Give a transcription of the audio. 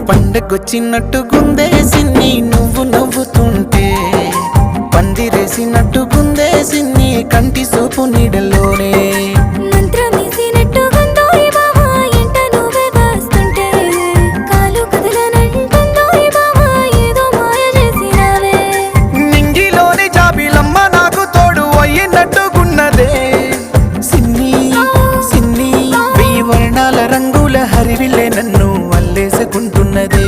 పండగొచ్చినట్టుగుందే సిన్ని నువ్వు నవ్వుతుంటే, పందిరేసినట్టుగుందే సిన్ని కంటి సూపు నీడలోనే. నింగిలోని జాబిలమ్మ నాకు తోడు అయినట్టుగున్నదే సిన్ని సిన్ని, వెయ్యి వర్ణాల రంగుల హరివిల్లే నన్ను అల్లేసుకుంటున్నదే.